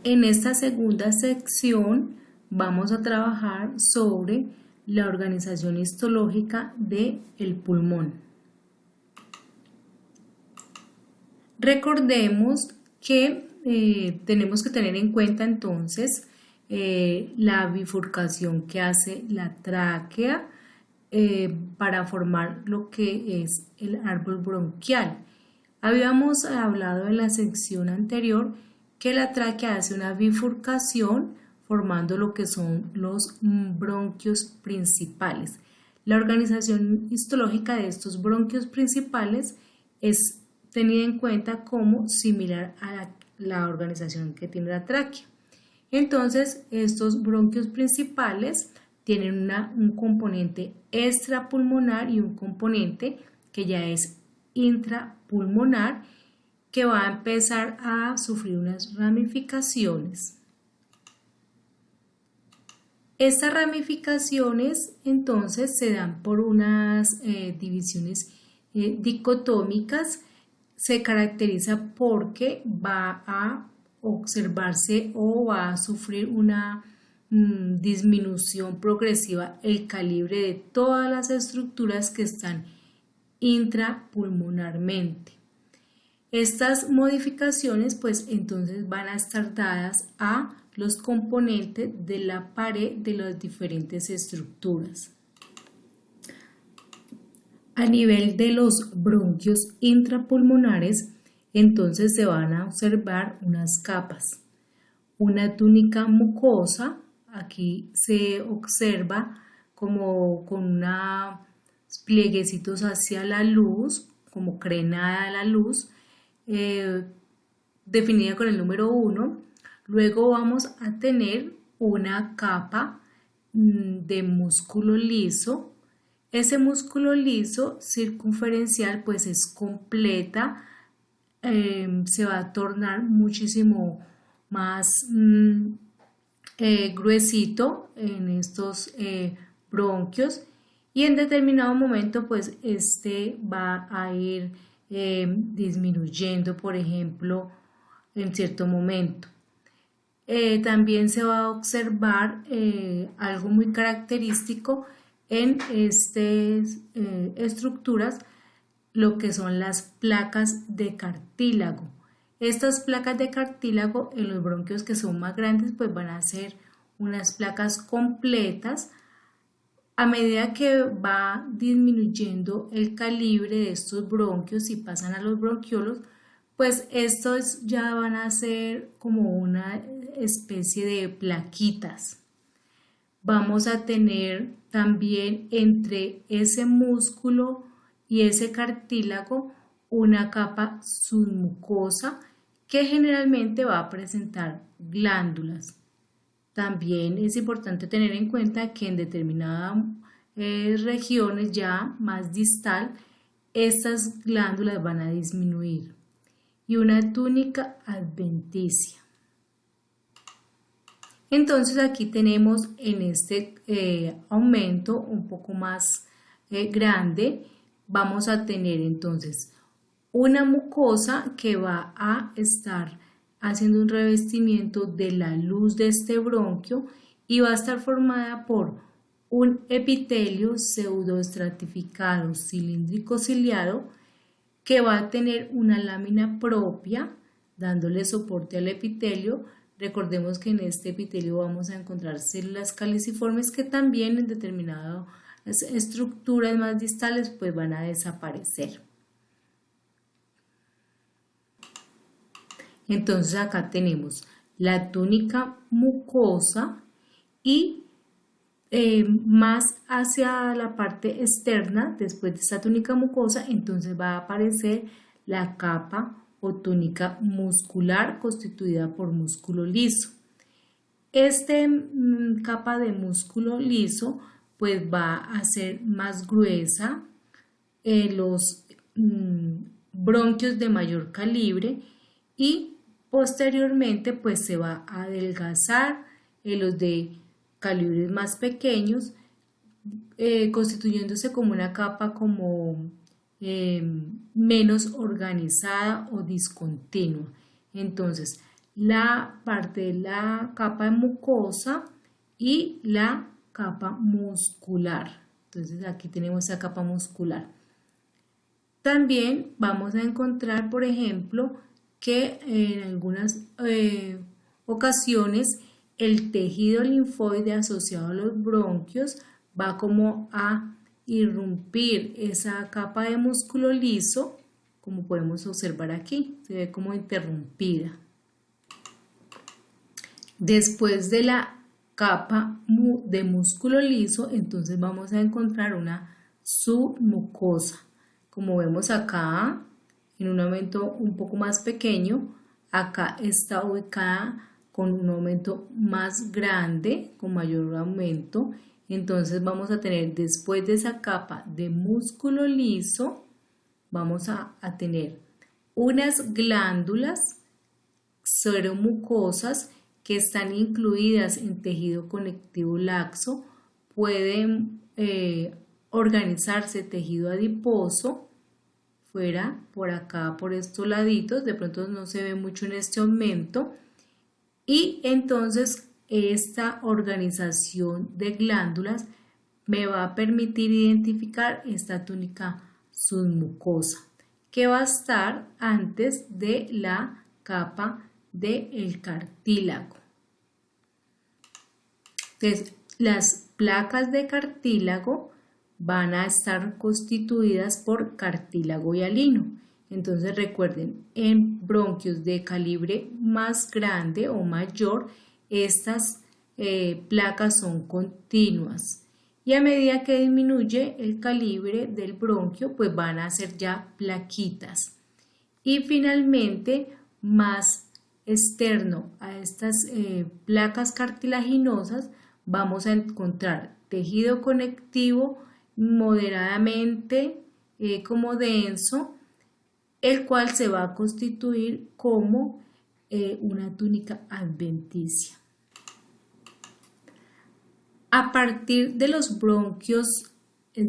En esta segunda sección vamos a trabajar sobre la organización histológica del pulmón. Recordemos que tenemos que tener en cuenta entonces la bifurcación que hace la tráquea para formar lo que es el árbol bronquial. Habíamos hablado en la sección anterior que la tráquea hace una bifurcación formando lo que son los bronquios principales. La organización histológica de estos bronquios principales es tenida en cuenta como similar a la organización que tiene la tráquea. Entonces, estos bronquios principales tienen un componente extrapulmonar y un componente que ya es intrapulmonar, que va a empezar a sufrir unas ramificaciones. Estas ramificaciones entonces se dan por unas divisiones dicotómicas. Se caracteriza porque va a observarse o va a sufrir una disminución progresiva el calibre de todas las estructuras que están intrapulmonarmente. Estas modificaciones pues entonces van a estar dadas a los componentes de la pared de las diferentes estructuras. A nivel de los bronquios intrapulmonares, entonces se van a observar unas capas. Una túnica mucosa, aquí se observa como con unos plieguecitos hacia la luz, como crenada a la luz, definida con el número 1. Luego vamos a tener una capa de músculo liso. Ese músculo liso circunferencial pues es completa, se va a tornar muchísimo más gruesito en estos bronquios y en determinado momento pues este va a ir disminuyendo, por ejemplo, en cierto momento. También se va a observar algo muy característico en estas estructuras, lo que son las placas de cartílago. Estas placas de cartílago en los bronquios que son más grandes pues van a ser unas placas completas. A medida que va disminuyendo el calibre de estos bronquios y pasan a los bronquiolos, pues estos ya van a ser como una especie de plaquitas. Vamos a tener también entre ese músculo y ese cartílago una capa submucosa que generalmente va a presentar glándulas. También es importante tener en cuenta que en determinadas regiones ya más distal, estas glándulas van a disminuir. Y una túnica adventicia. Entonces aquí tenemos en este aumento un poco más grande, vamos a tener entonces una mucosa que va a estar haciendo un revestimiento de la luz de este bronquio y va a estar formada por un epitelio pseudoestratificado cilíndrico ciliado que va a tener una lámina propia dándole soporte al epitelio. Recordemos que en este epitelio vamos a encontrar células caliciformes que también en determinadas estructuras más distales pues van a desaparecer. Entonces acá tenemos la túnica mucosa y más hacia la parte externa, después de esta túnica mucosa, entonces va a aparecer la capa o túnica muscular constituida por músculo liso. Esta capa de músculo liso pues va a ser más gruesa, los bronquios de mayor calibre y posteriormente pues se va a adelgazar los de calibres más pequeños, constituyéndose como una capa como menos organizada o discontinua. Entonces, la parte de la capa mucosa y la capa muscular. Entonces aquí tenemos la capa muscular. También vamos a encontrar, por ejemplo, que en algunas ocasiones el tejido linfoide asociado a los bronquios va como a irrumpir esa capa de músculo liso, como podemos observar aquí, se ve como interrumpida. Después de la capa de músculo liso, entonces vamos a encontrar una submucosa. Como vemos acá, en un aumento un poco más pequeño, acá está ubicada con un aumento más grande, con mayor aumento. Entonces vamos a tener, después de esa capa de músculo liso, vamos a tener unas glándulas seromucosas que están incluidas en tejido conectivo laxo. Pueden organizarse tejido adiposo, fuera, por acá, por estos laditos, de pronto no se ve mucho en este aumento, y entonces esta organización de glándulas me va a permitir identificar esta túnica submucosa que va a estar antes de la capa del cartílago. Entonces, las placas de cartílago van a estar constituidas por cartílago hialino. Entonces recuerden, en bronquios de calibre más grande o mayor, estas placas son continuas. Y a medida que disminuye el calibre del bronquio, pues van a ser ya plaquitas. Y finalmente, más externo a estas placas cartilaginosas, vamos a encontrar tejido conectivo moderadamente como denso, el cual se va a constituir como una túnica adventicia. A partir de los bronquios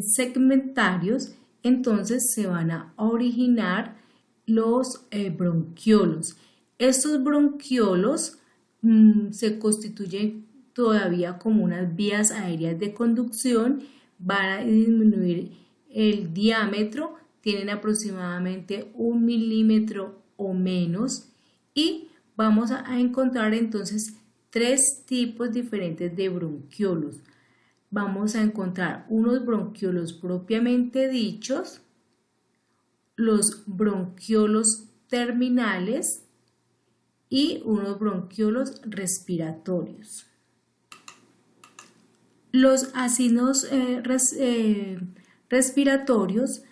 segmentarios, entonces se van a originar los bronquiolos. Estos bronquiolos se constituyen todavía como unas vías aéreas de conducción, van a disminuir el diámetro, tienen aproximadamente 1 milímetro o menos, y vamos a encontrar entonces 3 tipos diferentes de bronquiolos. Vamos a encontrar unos bronquiolos propiamente dichos, los bronquiolos terminales y unos bronquiolos respiratorios. Los ácidos respiratorios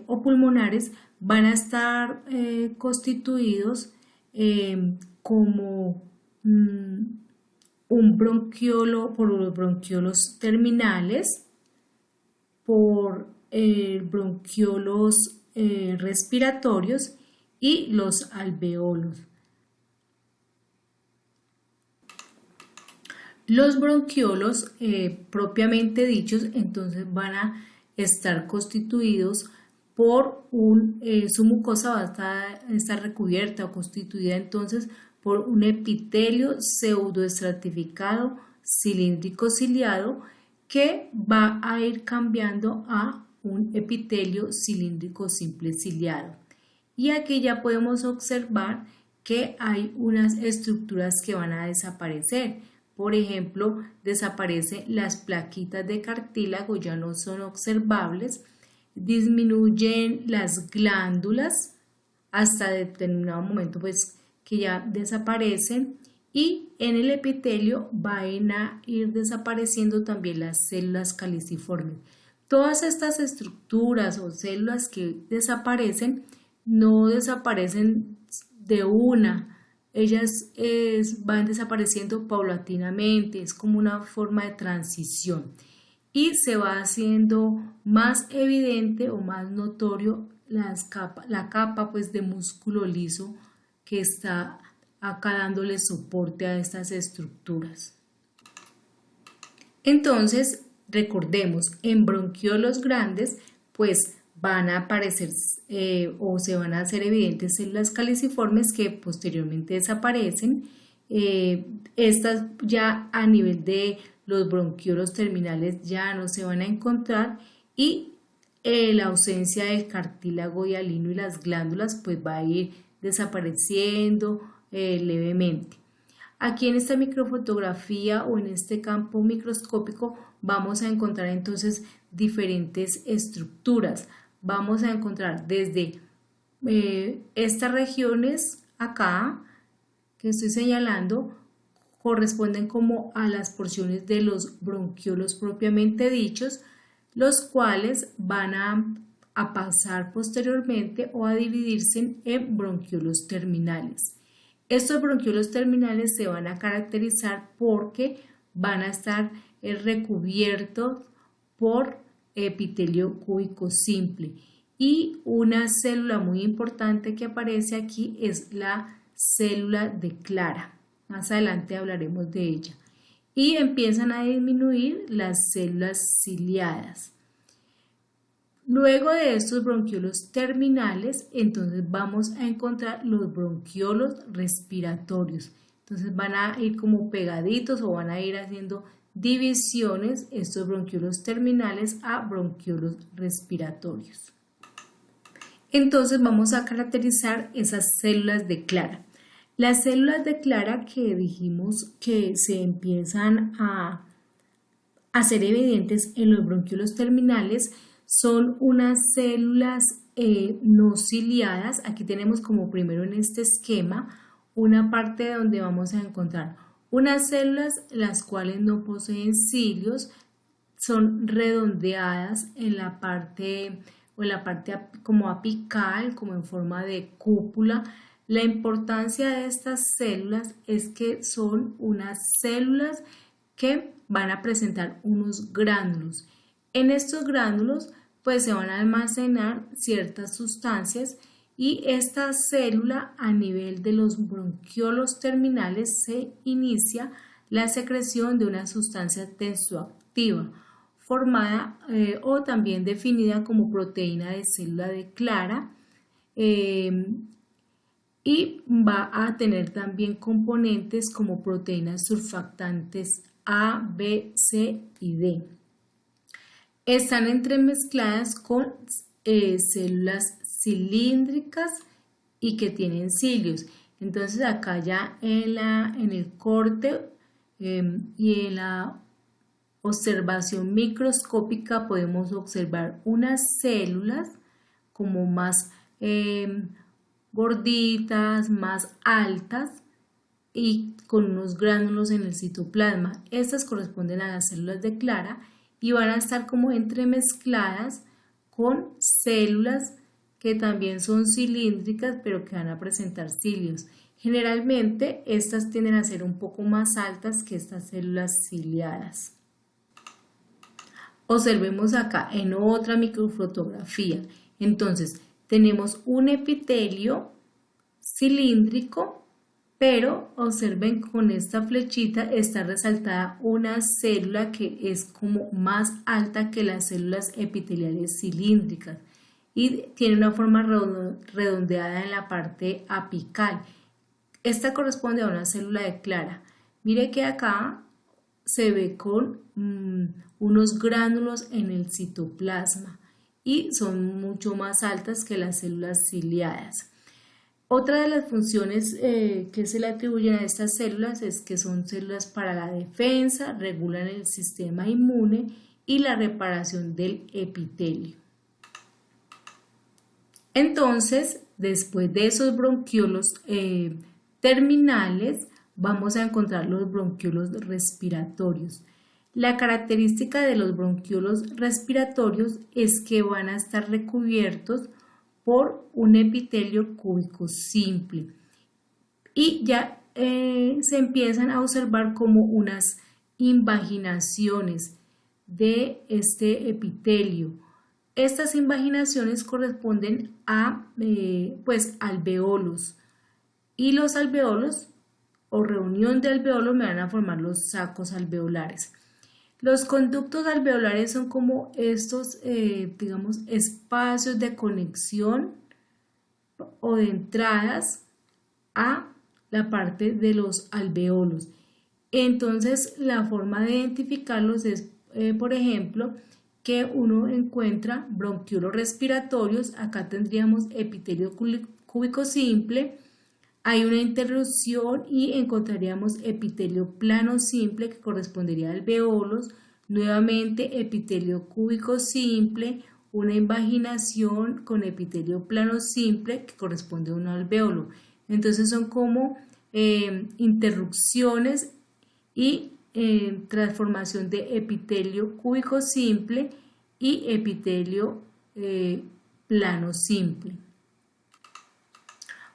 o pulmonares van a estar constituidos como un bronquiolo por los bronquiolos terminales, por bronquiolos respiratorios y los alveolos. Los bronquiolos propiamente dichos entonces van a estar constituidos por su mucosa va a estar recubierta o constituida entonces por un epitelio pseudoestratificado cilíndrico ciliado que va a ir cambiando a un epitelio cilíndrico simple ciliado. Y aquí ya podemos observar que hay unas estructuras que van a desaparecer. Por ejemplo, desaparecen las plaquitas de cartílago, ya no son observables, disminuyen las glándulas hasta determinado momento pues que ya desaparecen, y en el epitelio van a ir desapareciendo también las células caliciformes. Todas estas estructuras o células que desaparecen no desaparecen de una. Ellas van desapareciendo paulatinamente, es como una forma de transición y se va haciendo más evidente o más notorio la capa pues, de músculo liso que está acá dándole soporte a estas estructuras. Entonces, recordemos, en bronquiolos grandes pues van a aparecer o se van a hacer evidentes células caliciformes que posteriormente desaparecen. Estas ya a nivel de los bronquiolos terminales ya no se van a encontrar y la ausencia del cartílago hialino y las glándulas pues va a ir desapareciendo levemente. Aquí en esta microfotografía o en este campo microscópico vamos a encontrar entonces diferentes estructuras. Vamos a encontrar desde estas regiones acá que estoy señalando corresponden como a las porciones de los bronquiolos propiamente dichos, los cuales van a pasar posteriormente o a dividirse en bronquiolos terminales. Estos bronquiolos terminales se van a caracterizar porque van a estar recubiertos por epitelio cúbico simple, y una célula muy importante que aparece aquí es la célula de Clara. Más adelante hablaremos de ella. Y empiezan a disminuir las células ciliadas. Luego de estos bronquiolos terminales, entonces vamos a encontrar los bronquiolos respiratorios. Entonces van a ir como pegaditos o van a ir haciendo divisiones estos bronquiolos terminales a bronquiolos respiratorios. Entonces vamos a caracterizar esas células de Clara. Las células de Clara que dijimos que se empiezan a hacer evidentes en los bronquiolos terminales son unas células no ciliadas. Aquí tenemos como primero en este esquema una parte donde vamos a encontrar unas células las cuales no poseen cilios, son redondeadas en la parte como apical, como en forma de cúpula. La importancia de estas células es que son unas células que van a presentar unos gránulos. En estos gránulos pues se van a almacenar ciertas sustancias y esta célula a nivel de los bronquiolos terminales se inicia la secreción de una sustancia tensoactiva formada o también definida como proteína de célula de Clara, y va a tener también componentes como proteínas surfactantes A, B, C y D. Están entremezcladas con células cilíndricas y que tienen cilios. Entonces acá ya en el corte y en la observación microscópica podemos observar unas células como más gorditas, más altas y con unos gránulos en el citoplasma. Estas corresponden a las células de Clara y van a estar como entremezcladas con células que también son cilíndricas pero que van a presentar cilios. Generalmente estas tienden a ser un poco más altas que estas células ciliadas. Observemos acá en otra microfotografía. Entonces tenemos un epitelio cilíndrico, pero observen con esta flechita está resaltada una célula que es como más alta que las células epiteliales cilíndricas y tiene una forma redondeada en la parte apical. Esta corresponde a una célula de Clara. Mire que acá se ve con unos gránulos en el citoplasma y son mucho más altas que las células ciliadas. Otra de las funciones que se le atribuyen a estas células es que son células para la defensa, regulan el sistema inmune y la reparación del epitelio. Entonces, después de esos bronquiolos terminales, vamos a encontrar los bronquiolos respiratorios. La característica de los bronquiolos respiratorios es que van a estar recubiertos por un epitelio cúbico simple y ya se empiezan a observar como unas invaginaciones de este epitelio. Estas invaginaciones corresponden a alveolos, y los alveolos o reunión de alveolos me van a formar los sacos alveolares. Los conductos alveolares son como estos, digamos, espacios de conexión o de entradas a la parte de los alveolos. Entonces, la forma de identificarlos es, por ejemplo, que uno encuentra bronquiolos respiratorios. Acá tendríamos epitelio cúbico simple. Hay una interrupción y encontraríamos epitelio plano simple que correspondería a alveolos. Nuevamente epitelio cúbico simple, una invaginación con epitelio plano simple que corresponde a un alveolo. Entonces son como interrupciones y transformación de epitelio cúbico simple y epitelio plano simple.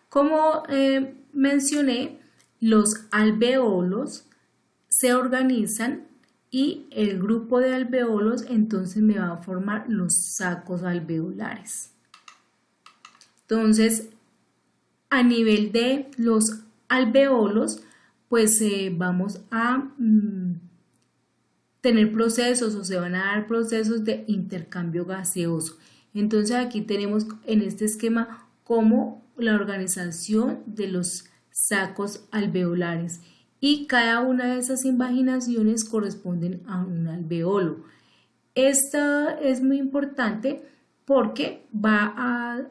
Como mencioné, los alveolos se organizan y el grupo de alveolos entonces me va a formar los sacos alveolares. Entonces, a nivel de los alveolos, pues vamos a tener procesos o se van a dar procesos de intercambio gaseoso. Entonces aquí tenemos en este esquema como la organización de los sacos alveolares y cada una de esas invaginaciones corresponden a un alveolo. Esta es muy importante porque va a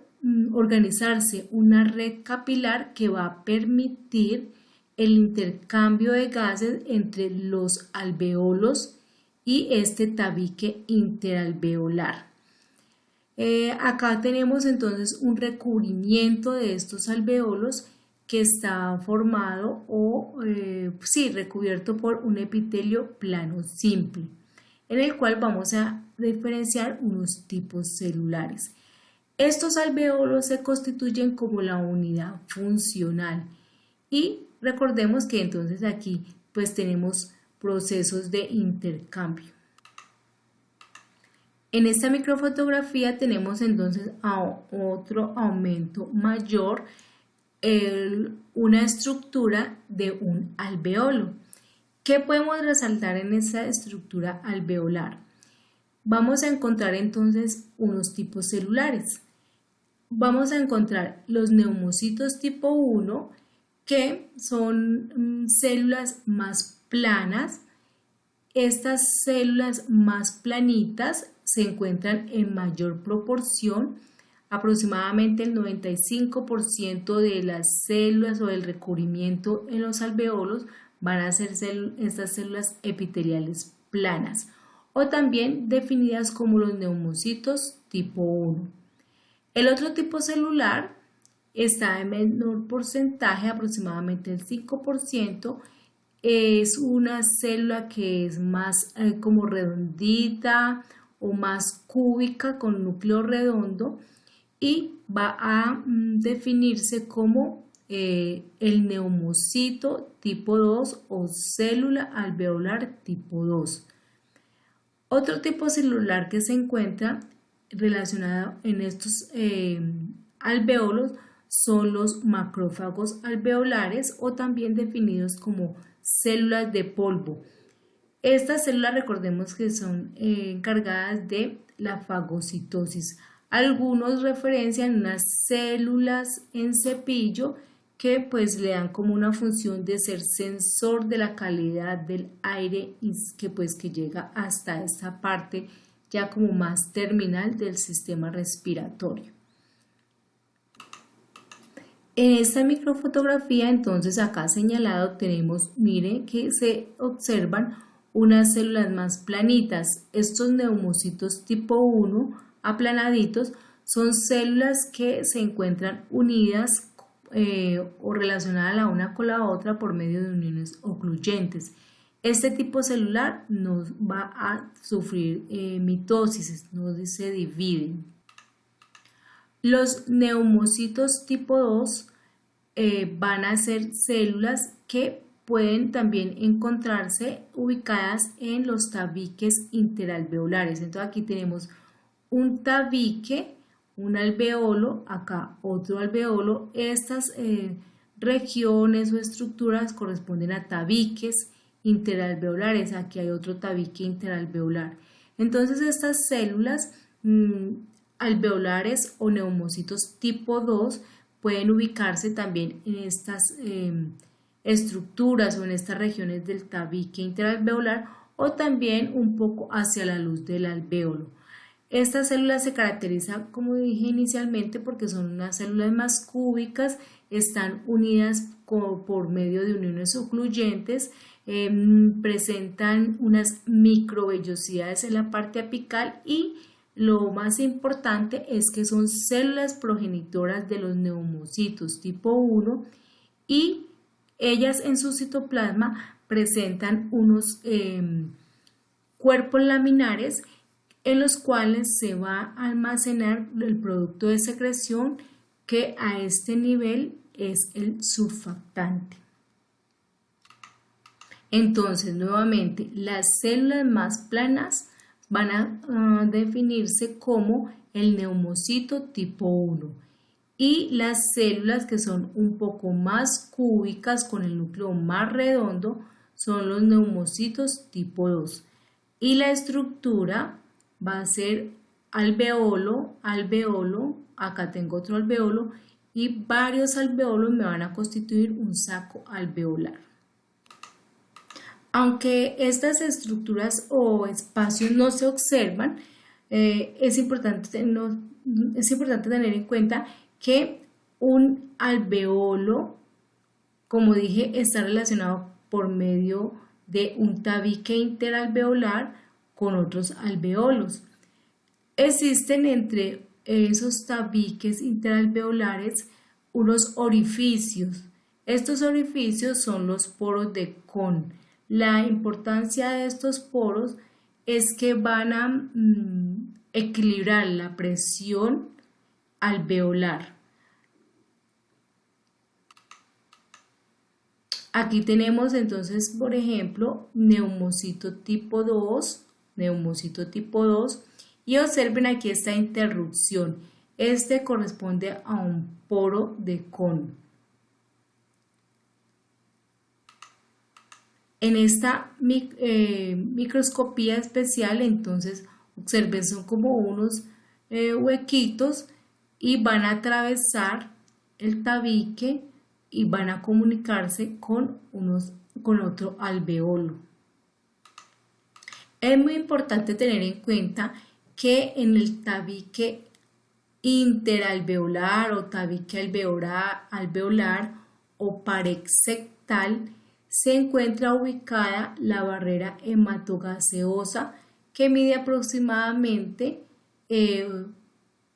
organizarse una red capilar que va a permitir el intercambio de gases entre los alveolos y este tabique interalveolar. Acá tenemos entonces un recubrimiento de estos alveolos que está formado o recubierto por un epitelio plano simple, en el cual vamos a diferenciar unos tipos celulares. Estos alveolos se constituyen como la unidad funcional y recordemos que entonces aquí pues tenemos procesos de intercambio. En esta microfotografía tenemos entonces otro aumento mayor, una estructura de un alveolo. ¿Qué podemos resaltar en esta estructura alveolar? Vamos a encontrar entonces unos tipos celulares. Vamos a encontrar los neumocitos tipo 1, que son células más planas. Estas células más planitas se encuentran en mayor proporción. Aproximadamente el 95% de las células o del recubrimiento en los alveolos van a ser estas células epiteliales planas o también definidas como los neumocitos tipo 1. El otro tipo celular está en menor porcentaje, aproximadamente el 5%, es una célula que es más como redondita o más cúbica con núcleo redondo y va a definirse como el neumocito tipo 2 o célula alveolar tipo 2. Otro tipo celular que se encuentra relacionado en estos alveolos son los macrófagos alveolares o también definidos como células de polvo. Estas células recordemos que son encargadas de la fagocitosis. Algunos referencian unas células en cepillo que pues le dan como una función de ser sensor de la calidad del aire y que llega hasta esta parte ya como más terminal del sistema respiratorio. En esta microfotografía entonces acá señalado tenemos, miren que se observan unas células más planitas. Estos neumocitos tipo 1 aplanaditos son células que se encuentran unidas o relacionadas la una con la otra por medio de uniones ocluyentes. Este tipo celular no va a sufrir mitosis, no se dividen. Los neumocitos tipo 2 van a ser células que pueden también encontrarse ubicadas en los tabiques interalveolares. Entonces aquí tenemos un tabique, un alveolo, acá otro alveolo. Estas regiones o estructuras corresponden a tabiques interalveolares. Aquí hay otro tabique interalveolar. Entonces estas células alveolares o neumocitos tipo 2 pueden ubicarse también en estas estructuras o en estas regiones del tabique interalveolar o también un poco hacia la luz del alvéolo. Estas células se caracterizan, como dije inicialmente, porque son unas células más cúbicas, están unidas por medio de uniones ocluyentes, presentan unas microvellosidades en la parte apical y lo más importante es que son células progenitoras de los neumocitos tipo 1 y ellas en su citoplasma presentan unos cuerpos laminares en los cuales se va a almacenar el producto de secreción que a este nivel es el surfactante. Entonces, nuevamente, las células más planas van a definirse como el neumocito tipo 1 y las células que son un poco más cúbicas con el núcleo más redondo son los neumocitos tipo 2 y la estructura va a ser alveolo, alveolo, acá tengo otro alveolo y varios alveolos me van a constituir un saco alveolar. Aunque estas estructuras o espacios no se observan, es importante tener en cuenta que un alveolo, como dije, está relacionado por medio de un tabique interalveolar con otros alveolos. Existen entre esos tabiques interalveolares unos orificios. Estos orificios son los poros de Kohn. La importancia de estos poros es que van a equilibrar la presión alveolar. Aquí tenemos entonces, por ejemplo, neumocito tipo 2, y observen aquí esta interrupción. Este corresponde a un poro de Kohn. En esta microscopía especial, entonces, observen, son como unos huequitos y van a atravesar el tabique y van a comunicarse con otro alveolo. Es muy importante tener en cuenta que en el tabique interalveolar o tabique alveolar o parexectal se encuentra ubicada la barrera hematogaseosa que mide aproximadamente de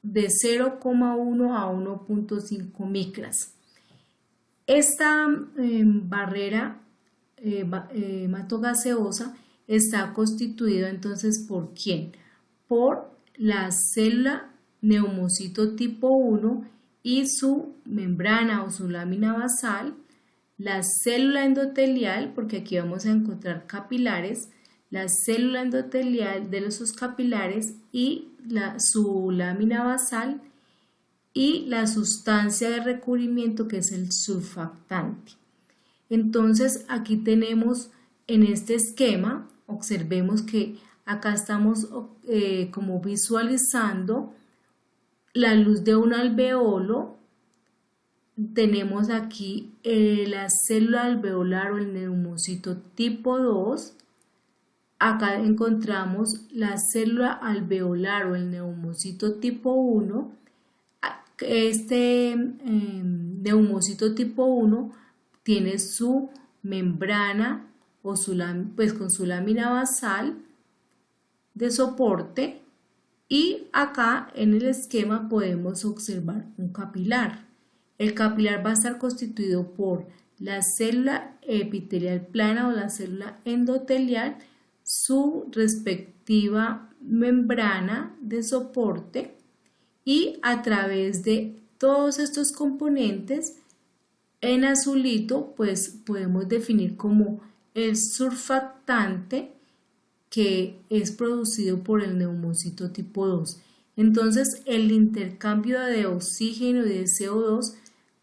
0,1 a 1,5 micras. Esta barrera hematogaseosa está constituida entonces ¿por quién? Por la célula neumocito tipo 1 y su membrana o su lámina basal, la célula endotelial, porque aquí vamos a encontrar capilares, la célula endotelial de los capilares y su lámina basal y la sustancia de recubrimiento que es el surfactante. Entonces aquí tenemos en este esquema, observemos que acá estamos como visualizando la luz de un alveolo. Tenemos aquí la célula alveolar o el neumocito tipo 2. Acá encontramos la célula alveolar o el neumocito tipo 1. Este neumocito tipo 1 tiene su membrana o con su lámina basal de soporte y acá en el esquema podemos observar un capilar. El capilar va a estar constituido por la célula epitelial plana o la célula endotelial, su respectiva membrana de soporte y a través de todos estos componentes en azulito pues podemos definir como el surfactante que es producido por el neumocito tipo 2. Entonces el intercambio de oxígeno y de CO2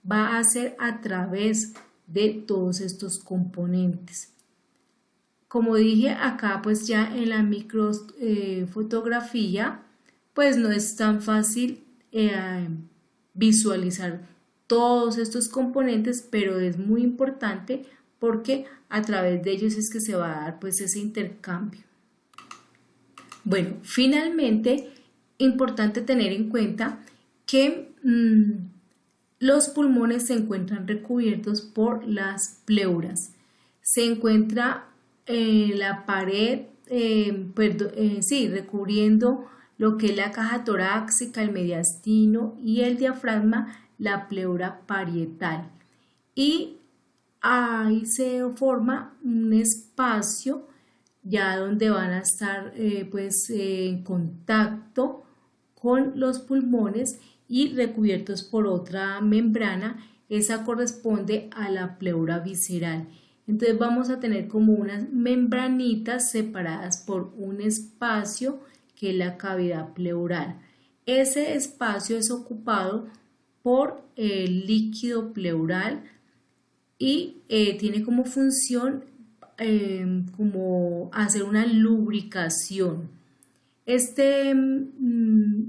va a ser a través de todos estos componentes. Como dije acá, pues ya en la microfotografía, pues no es tan fácil visualizar todos estos componentes, pero es muy importante porque a través de ellos es que se va a dar pues ese intercambio. Bueno, finalmente, importante tener en cuenta que los pulmones se encuentran recubiertos por las pleuras. Se encuentra la pared, recubriendo lo que es la caja torácica, el mediastino y el diafragma, la pleura parietal. Y ahí se forma un espacio ya donde van a estar en contacto con los pulmones y recubiertos por otra membrana. Esa corresponde a la pleura visceral. Entonces vamos a tener como unas membranitas separadas por un espacio que es la cavidad pleural. Ese espacio es ocupado por el líquido pleural y tiene como función como hacer una lubricación. Este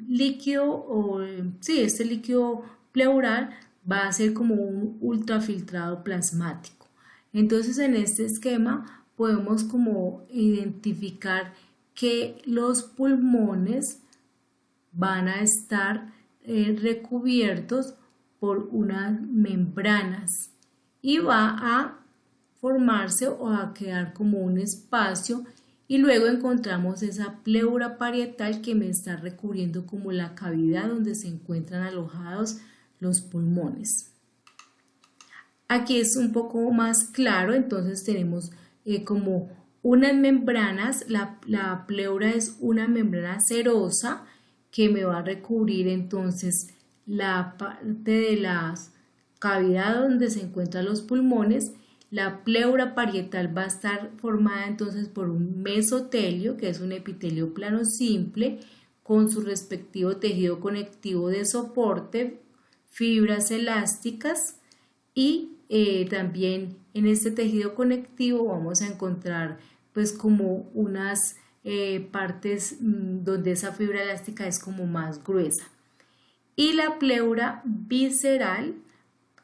líquido, este líquido pleural va a ser como un ultrafiltrado plasmático. Entonces en este esquema podemos como identificar que los pulmones van a estar recubiertos por unas membranas y va a formarse o a quedar como un espacio, y luego encontramos esa pleura parietal que me está recubriendo como la cavidad donde se encuentran alojados los pulmones. Aquí es un poco más claro, entonces tenemos como unas membranas, la pleura es una membrana serosa que me va a recubrir entonces la parte de la cavidad donde se encuentran los pulmones. La pleura parietal va a estar formada entonces por un mesotelio, que es un epitelio plano simple, con su respectivo tejido conectivo de soporte, fibras elásticas, y también en este tejido conectivo vamos a encontrar pues como unas partes donde esa fibra elástica es como más gruesa. Y la pleura visceral,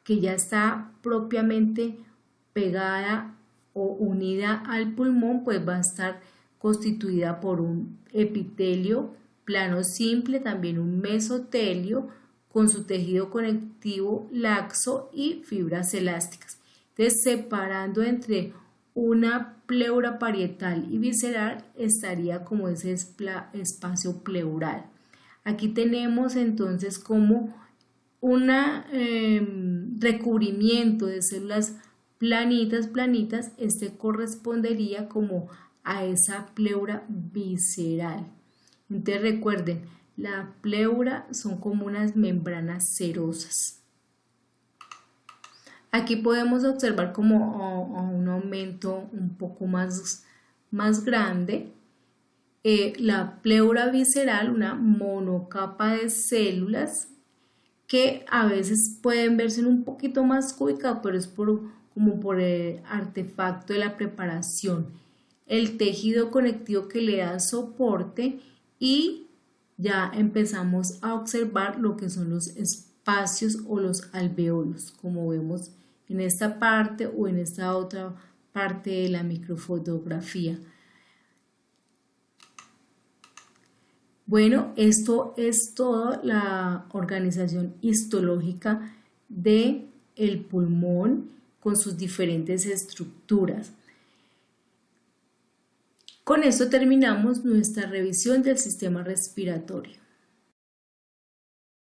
que ya está propiamente pegada o unida al pulmón, pues va a estar constituida por un epitelio plano simple, también un mesotelio con su tejido conectivo laxo y fibras elásticas. Entonces, separando entre una pleura parietal y visceral estaría como ese espacio pleural. Aquí tenemos entonces como un recubrimiento de células planitas, este correspondería como a esa pleura visceral. Entonces recuerden, la pleura son como unas membranas serosas. Aquí podemos observar como un aumento un poco más grande. La pleura visceral, una monocapa de células que a veces pueden verse un poquito más cúbica, pero es como por el artefacto de la preparación, el tejido conectivo que le da soporte, y ya empezamos a observar lo que son los espacios o los alveolos, como vemos en esta parte o en esta otra parte de la microfotografía. Bueno, esto es toda la organización histológica del pulmón con sus diferentes estructuras. Con esto terminamos nuestra revisión del sistema respiratorio.